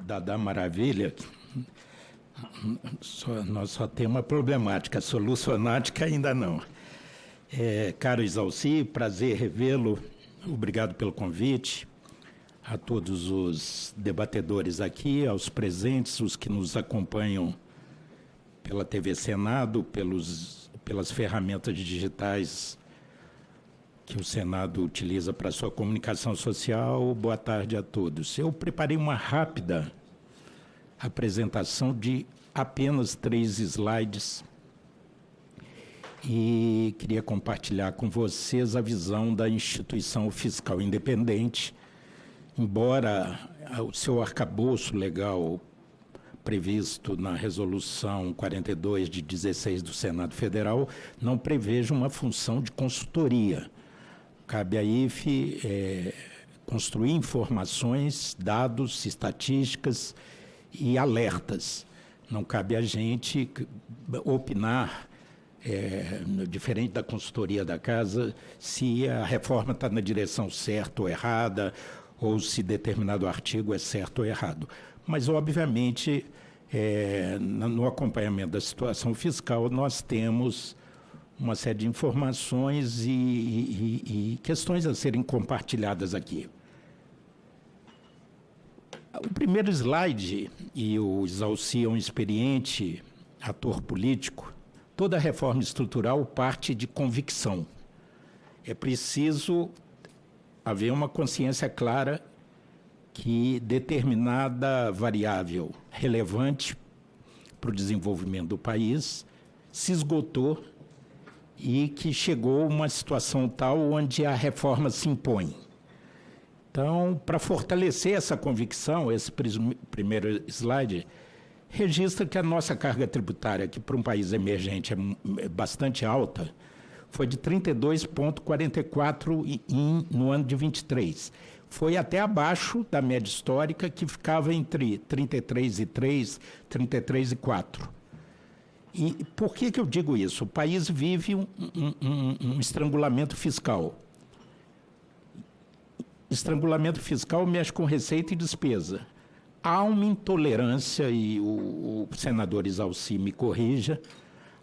Dada Maravilha, nós só temos uma problemática, solucionática ainda não. Caro Exalci, prazer revê-lo, obrigado pelo convite, a todos os debatedores aqui, aos presentes, os que nos acompanham pela TV Senado, pelas ferramentas digitais que o Senado utiliza para sua comunicação social. Boa tarde a todos. Eu preparei uma rápida apresentação de apenas 3 slides e queria compartilhar com vocês a visão da instituição fiscal independente, embora o seu arcabouço legal previsto na Resolução 42 de 16 do Senado Federal não preveja uma função de consultoria. Cabe à IFE construir informações, dados, estatísticas e alertas. Não cabe a gente opinar, diferente da consultoria da Casa, se a reforma está na direção certa ou errada, ou se determinado artigo é certo ou errado. Mas, obviamente, no acompanhamento da situação fiscal, nós temos uma série de informações e questões a serem compartilhadas aqui. O primeiro slide, e o Exalci é um experiente ator político, toda reforma estrutural parte de convicção. É preciso haver uma consciência clara que determinada variável relevante para o desenvolvimento do país se esgotou e que chegou a uma situação tal onde a reforma se impõe. Então, para fortalecer essa convicção, esse primeiro slide registra que a nossa carga tributária, que para um país emergente é bastante alta, foi de 32,44 no ano de 23. Foi até abaixo da média histórica, que ficava entre 33,3 e 33,4. E por que eu digo isso? O país vive um estrangulamento fiscal. Estrangulamento fiscal mexe com receita e despesa. Há uma intolerância, e o senador Exalci me corrija,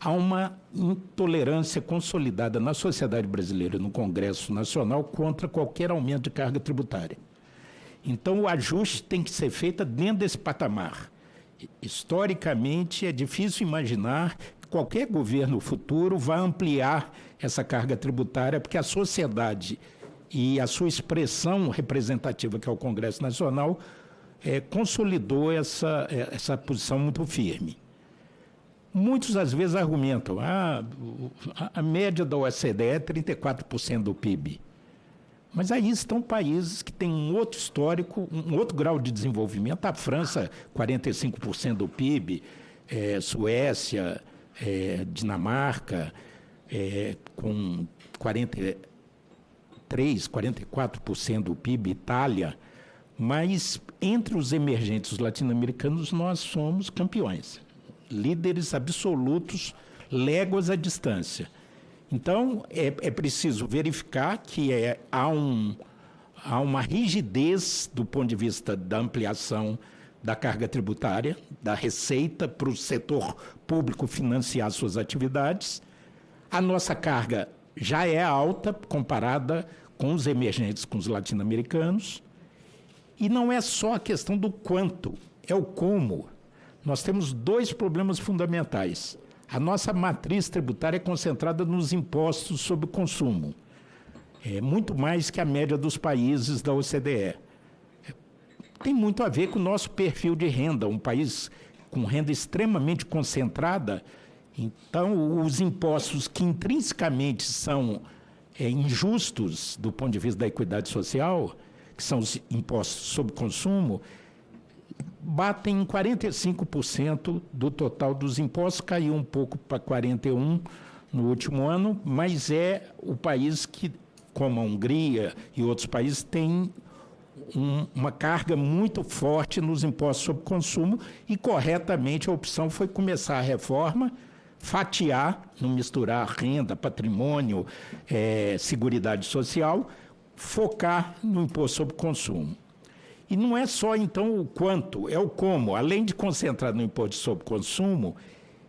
há uma intolerância consolidada na sociedade brasileira, no Congresso Nacional, contra qualquer aumento de carga tributária. Então, o ajuste tem que ser feito dentro desse patamar. Historicamente, é difícil imaginar que qualquer governo futuro vá ampliar essa carga tributária, porque a sociedade e a sua expressão representativa, que é o Congresso Nacional, consolidou essa posição muito firme. Muitos, às vezes, argumentam a média da OECD é 34% do PIB. Mas aí estão países que têm um outro histórico, um outro grau de desenvolvimento. A França, 45% do PIB, Suécia, Dinamarca, com 44% do PIB, Itália. Mas entre os emergentes latino-americanos nós somos campeões, líderes absolutos, léguas à distância. Então, é preciso verificar que há uma rigidez do ponto de vista da ampliação da carga tributária, da receita para o setor público financiar suas atividades. A nossa carga já é alta comparada com os emergentes, com os latino-americanos. E não é só a questão do quanto, é o como. Nós temos 2 problemas fundamentais. A nossa matriz tributária é concentrada nos impostos sobre o consumo. É muito mais que a média dos países da OCDE. Tem muito a ver com o nosso perfil de renda, um país com renda extremamente concentrada. Então, os impostos que intrinsecamente são injustos do ponto de vista da equidade social, que são os impostos sobre consumo, batem em 45% do total dos impostos, caiu um pouco para 41% no último ano, mas é o país que, como a Hungria e outros países, tem uma carga muito forte nos impostos sobre consumo, e corretamente a opção foi começar a reforma, fatiar, não misturar renda, patrimônio, seguridade social, focar no imposto sobre consumo. E não é só, então, o quanto, é o como. Além de concentrar no imposto sobre consumo,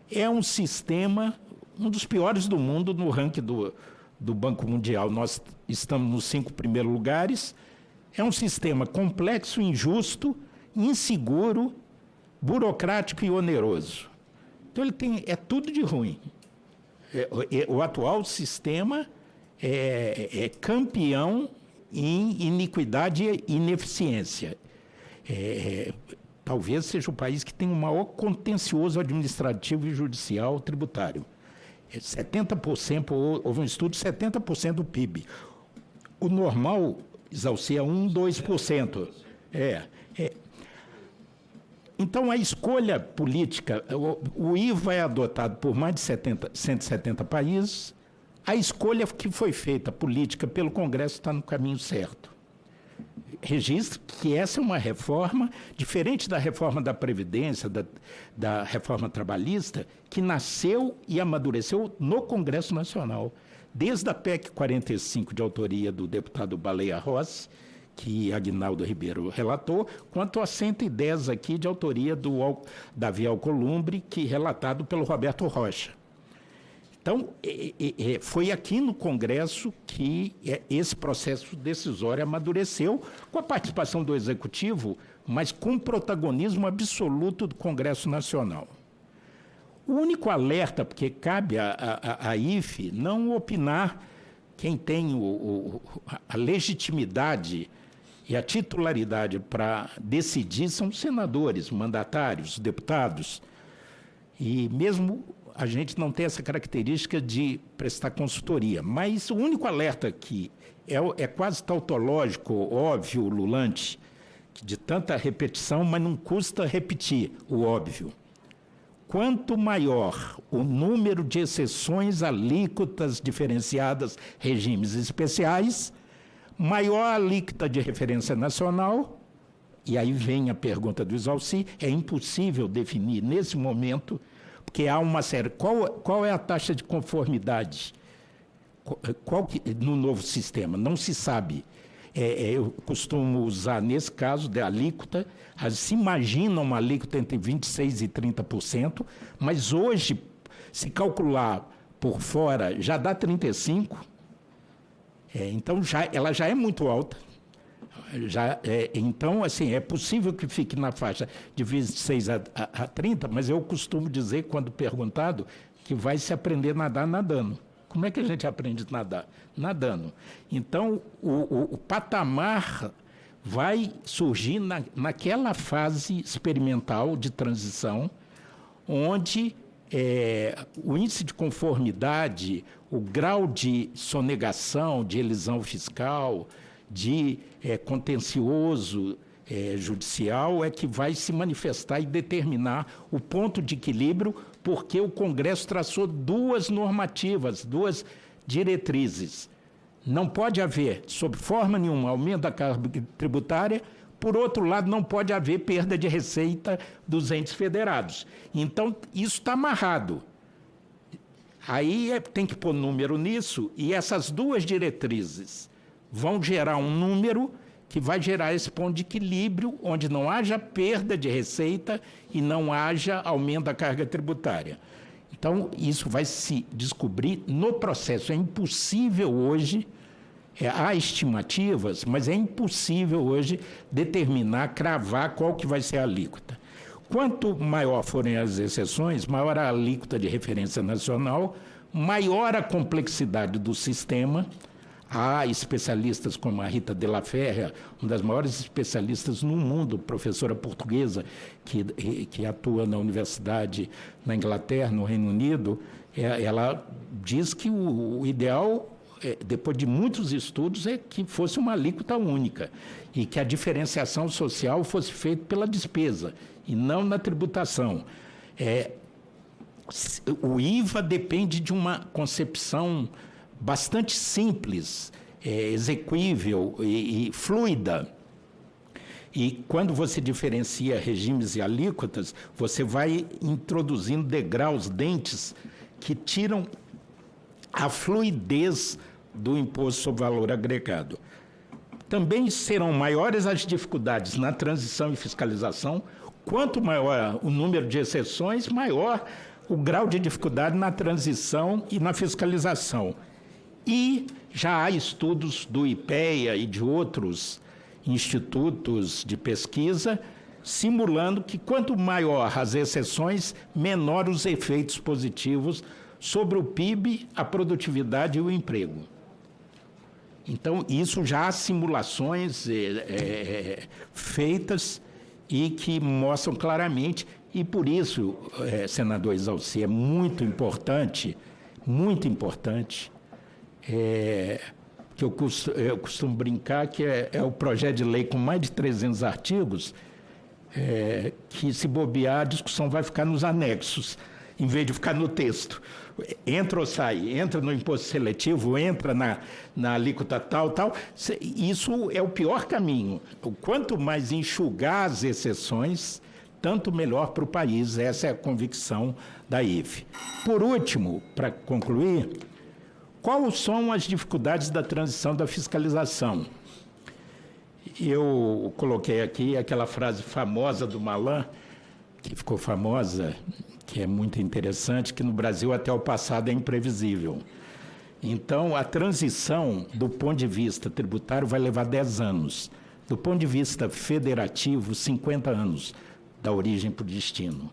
é um sistema, um dos piores do mundo no ranking do Banco Mundial. Nós estamos nos 5 primeiros lugares. É um sistema complexo, injusto, inseguro, burocrático e oneroso. Então, é tudo de ruim. O atual sistema é campeão em iniquidade e ineficiência. Talvez seja o país que tem o maior contencioso administrativo e judicial tributário. 70%, houve um estudo, 70% do PIB. O normal, Exalci, é 1%, 2%. Então, a escolha política, o IVA é adotado por mais de 170 países, a escolha que foi feita política pelo Congresso está no caminho certo. Registro que essa é uma reforma, diferente da reforma da Previdência, da reforma trabalhista, que nasceu e amadureceu no Congresso Nacional. Desde a PEC 45, de autoria do deputado Baleia Rossi, que Aguinaldo Ribeiro relatou, quanto a 110 aqui de autoria do Davi Alcolumbre, que relatado pelo Roberto Rocha. Então, foi aqui no Congresso que esse processo decisório amadureceu, com a participação do Executivo, mas com protagonismo absoluto do Congresso Nacional. O único alerta, porque cabe à IFE não opinar, quem tem a legitimidade e a titularidade para decidir são os senadores, mandatários, deputados. E mesmo a gente não tem essa característica de prestar consultoria. Mas o único alerta que é quase tautológico, óbvio, lulante, de tanta repetição, mas não custa repetir o óbvio. Quanto maior o número de exceções, alíquotas diferenciadas, regimes especiais, maior a alíquota de referência nacional, e aí vem a pergunta do Exalci, é impossível definir nesse momento, porque há uma série. Qual é a taxa de conformidade no novo sistema? Não se sabe. Eu costumo usar, nesse caso, da alíquota, se imagina uma alíquota entre 26% e 30%, mas hoje, se calcular por fora, já dá 35%. Então, ela já é muito alta. Então, assim, é possível que fique na faixa de 26 a 30, mas eu costumo dizer, quando perguntado, que vai se aprender a nadar nadando. Como é que a gente aprende a nadar? Nadando. Então, o patamar vai surgir naquela fase experimental de transição, onde o índice de conformidade, o grau de sonegação, de elisão fiscal, de contencioso judicial é que vai se manifestar e determinar o ponto de equilíbrio, porque o Congresso traçou 2 normativas, 2 diretrizes. Não pode haver, sob forma nenhuma, aumento da carga tributária. Por outro lado, não pode haver perda de receita dos entes federados. Então, isso está amarrado. Aí tem que pôr número nisso, e essas 2 diretrizes vão gerar um número que vai gerar esse ponto de equilíbrio, onde não haja perda de receita e não haja aumento da carga tributária. Então, isso vai se descobrir no processo. É impossível hoje, há estimativas, mas é impossível hoje determinar, cravar qual que vai ser a alíquota. Quanto maior forem as exceções, maior a alíquota de referência nacional, maior a complexidade do sistema. Há especialistas como a Rita de la Ferra, uma das maiores especialistas no mundo, professora portuguesa, que atua na universidade na Inglaterra, no Reino Unido. Ela diz que o ideal, depois de muitos estudos, é que fosse uma alíquota única e que a diferenciação social fosse feita pela despesa e não na tributação. O IVA depende de uma concepção bastante simples, exequível e fluida. E quando você diferencia regimes e alíquotas, você vai introduzindo degraus, dentes, que tiram a fluidez do imposto sobre valor agregado. também serão maiores as dificuldades na transição e fiscalização. Quanto maior o número de exceções, maior o grau de dificuldade na transição e na fiscalização. E já há estudos do IPEA e de outros institutos de pesquisa simulando que quanto maior as exceções, menor os efeitos positivos sobre o PIB, a produtividade e o emprego. Então, isso já há simulações feitas e que mostram claramente, e por isso, senador Exalci, é muito importante, que eu costumo brincar que é o projeto de lei com mais de 300 artigos, que se bobear, a discussão vai ficar nos anexos, em vez de ficar no texto. Entra ou sai, entra no imposto seletivo, entra na alíquota tal. Isso é o pior caminho. Quanto mais enxugar as exceções, tanto melhor para o país. Essa é a convicção da IFE. Por último, para concluir, quais são as dificuldades da transição da fiscalização? Eu coloquei aqui aquela frase famosa do Malan, que ficou famosa, que é muito interessante, que no Brasil até o passado é imprevisível. Então, a transição, do ponto de vista tributário, vai levar 10 anos. Do ponto de vista federativo, 50 anos, da origem para o destino.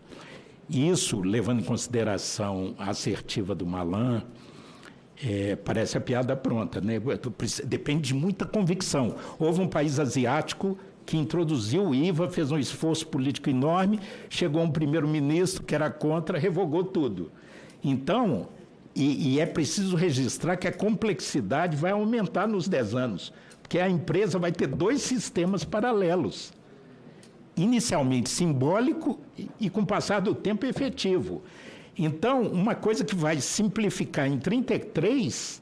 Isso, levando em consideração a assertiva do Malan, parece a piada pronta, né? Depende de muita convicção. Houve um país asiático que introduziu o IVA, fez um esforço político enorme, chegou um primeiro-ministro que era contra, revogou tudo. Então, é preciso registrar que a complexidade vai aumentar nos 10 anos, porque a empresa vai ter 2 sistemas paralelos, inicialmente simbólico e, com o passar do tempo, efetivo. Então, uma coisa que vai simplificar em 33,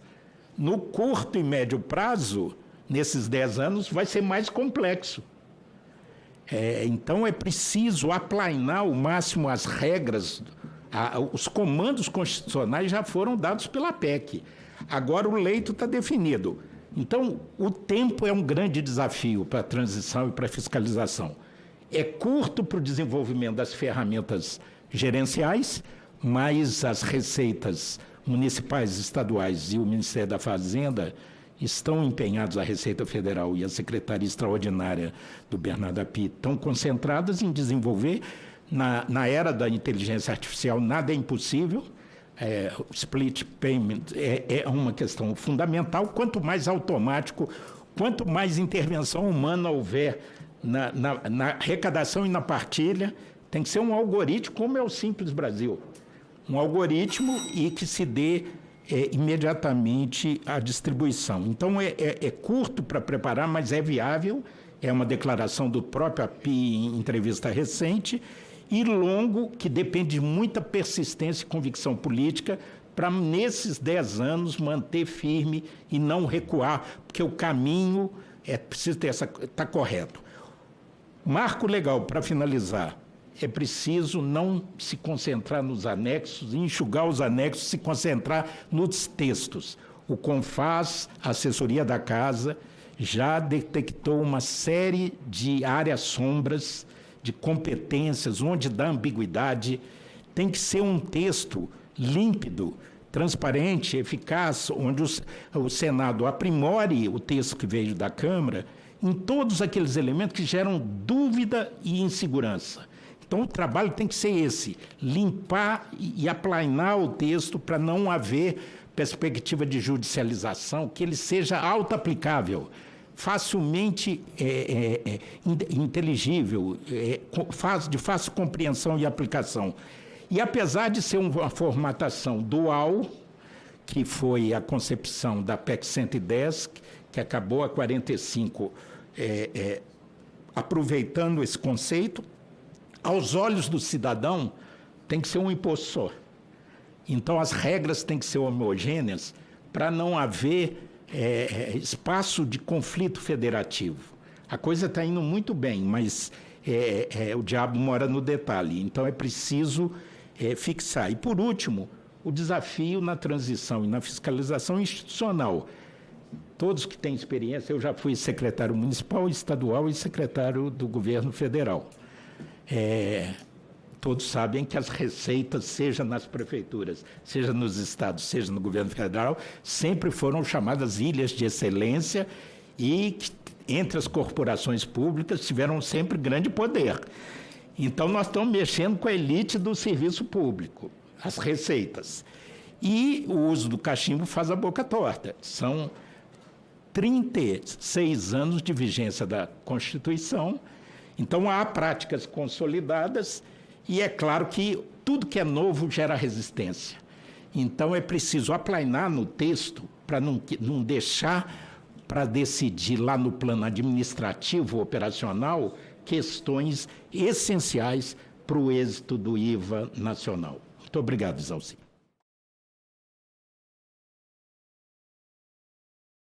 no curto e médio prazo, nesses 10 anos, vai ser mais complexo. Então, é preciso aplainar ao máximo as regras. Os comandos constitucionais já foram dados pela PEC. Agora, o leito está definido. Então, o tempo é um grande desafio para a transição e para a fiscalização. É curto para o desenvolvimento das ferramentas gerenciais, mas as receitas municipais, estaduais e o Ministério da Fazenda estão empenhados, a Receita Federal e a Secretaria Extraordinária do Bernardo Api, estão concentradas em desenvolver. Na era da inteligência artificial, nada é impossível. O split payment é uma questão fundamental. Quanto mais automático, quanto mais intervenção humana houver na arrecadação e na partilha, tem que ser um algoritmo, como é o Simples Brasil. Um algoritmo e que se dê imediatamente a distribuição. Então, é curto para preparar, mas é viável, é uma declaração do próprio API em entrevista recente, e longo, que depende de muita persistência e convicção política, para, nesses 10 anos, manter firme e não recuar, porque o caminho precisa ter está correto. Marco legal, para finalizar. É preciso não se concentrar nos anexos, enxugar os anexos, se concentrar nos textos. O CONFAS, a assessoria da Casa, já detectou uma série de áreas sombras, de competências, onde dá ambiguidade. Tem que ser um texto límpido, transparente, eficaz, onde o Senado aprimore o texto que veio da Câmara em todos aqueles elementos que geram dúvida e insegurança. Então, o trabalho tem que ser esse, limpar e aplainar o texto para não haver perspectiva de judicialização, que ele seja auto-aplicável, facilmente inteligível, de fácil compreensão e aplicação. E, apesar de ser uma formatação dual, que foi a concepção da PEC 110, que acabou a 45, aproveitando esse conceito, aos olhos do cidadão, tem que ser um imposto só. Então, as regras têm que ser homogêneas para não haver espaço de conflito federativo. A coisa está indo muito bem, mas o diabo mora no detalhe. Então, é preciso fixar. E, por último, o desafio na transição e na fiscalização institucional. todos que têm experiência, eu já fui secretário municipal, estadual e secretário do governo federal. Todos sabem que as receitas, seja nas prefeituras, seja nos estados, seja no governo federal, sempre foram chamadas ilhas de excelência e que, entre as corporações públicas, tiveram sempre grande poder. Então, nós estamos mexendo com a elite do serviço público, as receitas. E o uso do cachimbo faz a boca torta. São 36 anos de vigência da Constituição, então há práticas consolidadas e é claro que tudo que é novo gera resistência. Então é preciso aplainar no texto para não deixar para decidir lá no plano administrativo operacional questões essenciais para o êxito do IVA nacional. Muito obrigado, Isalci.